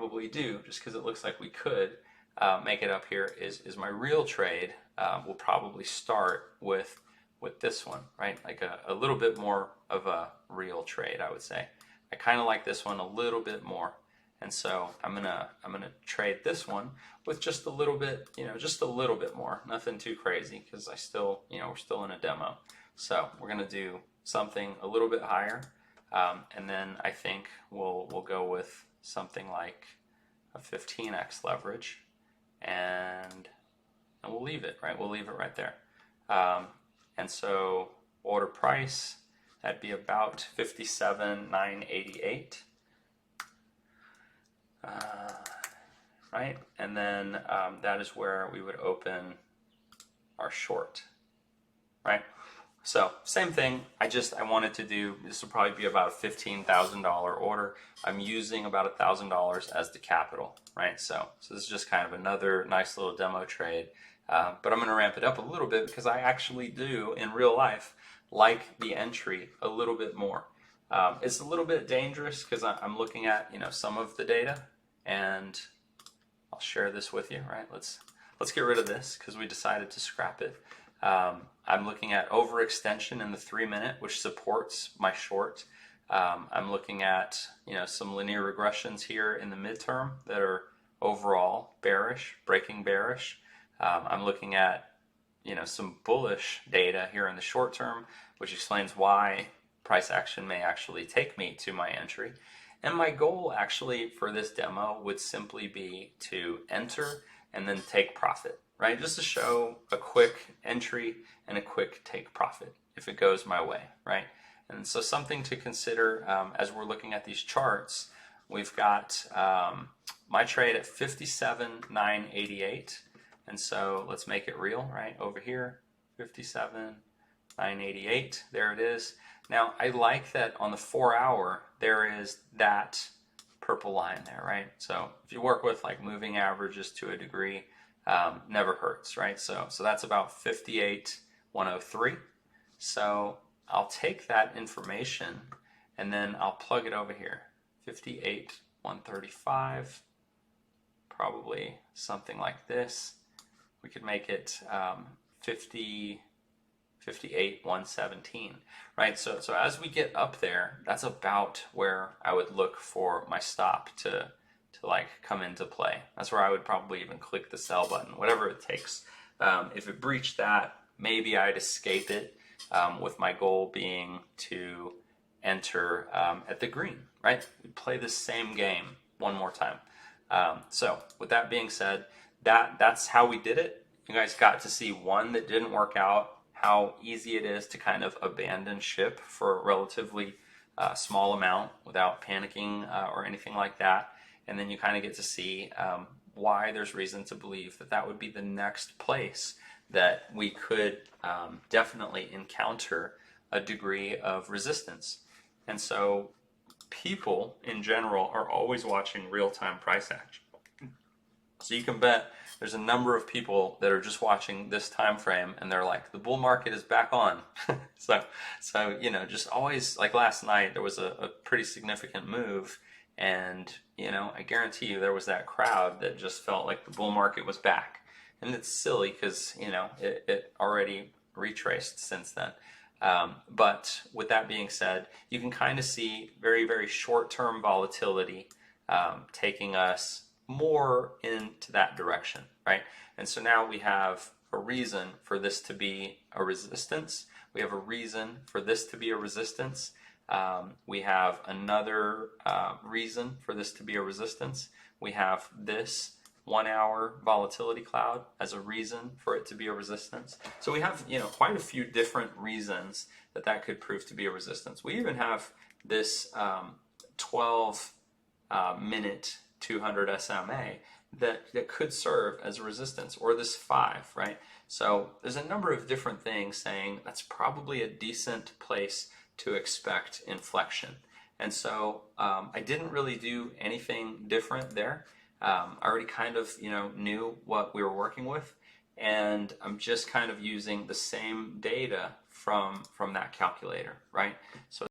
probably do, just because it looks like we could make it up here, is my real trade will probably start with this one, right? Like a little bit more of a real trade, I would say. I kind of like this one a little bit more. And so I'm gonna trade this one with just a little bit, just a little bit more. Nothing too crazy, because I still, we're still in a demo. So we're gonna do something a little bit higher, and then I think we'll go with something like a 15x leverage, and we'll leave it right. We'll leave it right there. And so order price, that'd be about 57,988. Right, and then that is where we would open our short, right? So same thing. I wanted to do, this will probably be about a $15,000 order. I'm using about $1,000 as the capital, right? So this is just kind of another nice little demo trade, but I'm going to ramp it up a little bit because I actually do in real life like the entry a little bit more. It's a little bit dangerous because I'm looking at some of the data, and I'll share this with you, right? Let's get rid of this because we decided to scrap it. I'm looking at overextension in the 3-minute, which supports my short. I'm looking at some linear regressions here in the midterm that are overall bearish, breaking bearish. I'm looking at some bullish data here in the short term, which explains why price action may actually take me to my entry. And my goal actually for this demo would simply be to enter and then take profit, right? Just to show a quick entry and a quick take profit if it goes my way, right? And so something to consider as we're looking at these charts, we've got my trade at 57,988. And so let's make it real, right? Over here, 57,988, there it is. Now, I like that on the 4-hour, there is that purple line there, right? So if you work with like moving averages to a degree, never hurts, right? So that's about 58,103. So I'll take that information and then I'll plug it over here. 58,135, probably something like this. We could make it 58,117, right? So as we get up there, that's about where I would look for my stop to like come into play. That's where I would probably even click the sell button, whatever it takes. If it breached that, maybe I'd escape it, with my goal being to enter at the green, right? We play the same game one more time. So with that being said, that's how we did it. You guys got to see one that didn't work out, how easy it is to kind of abandon ship for a relatively small amount without panicking or anything like that. And then you kind of get to see why there's reason to believe that would be the next place that we could definitely encounter a degree of resistance. And so people in general are always watching real-time price action. So you can bet there's a number of people that are just watching this time frame and they're like, the bull market is back on. so just always, like last night, there was a pretty significant move, and I guarantee you there was that crowd that just felt like the bull market was back. And it's silly because it already retraced since then. But with that being said, you can kind of see very, very short-term volatility taking us more into that direction, right? And so now we have a reason for this to be a resistance. We have a reason for this to be a resistance. We have another reason for this to be a resistance. We have this 1-hour volatility cloud as a reason for it to be a resistance. So we have quite a few different reasons that could prove to be a resistance. We even have this 12-minute 200 SMA that could serve as a resistance, or this 5, right? So there's a number of different things saying that's probably a decent place to expect inflection. And so I didn't really do anything different there. I already kind of knew what we were working with, and I'm just kind of using the same data from that calculator, right? So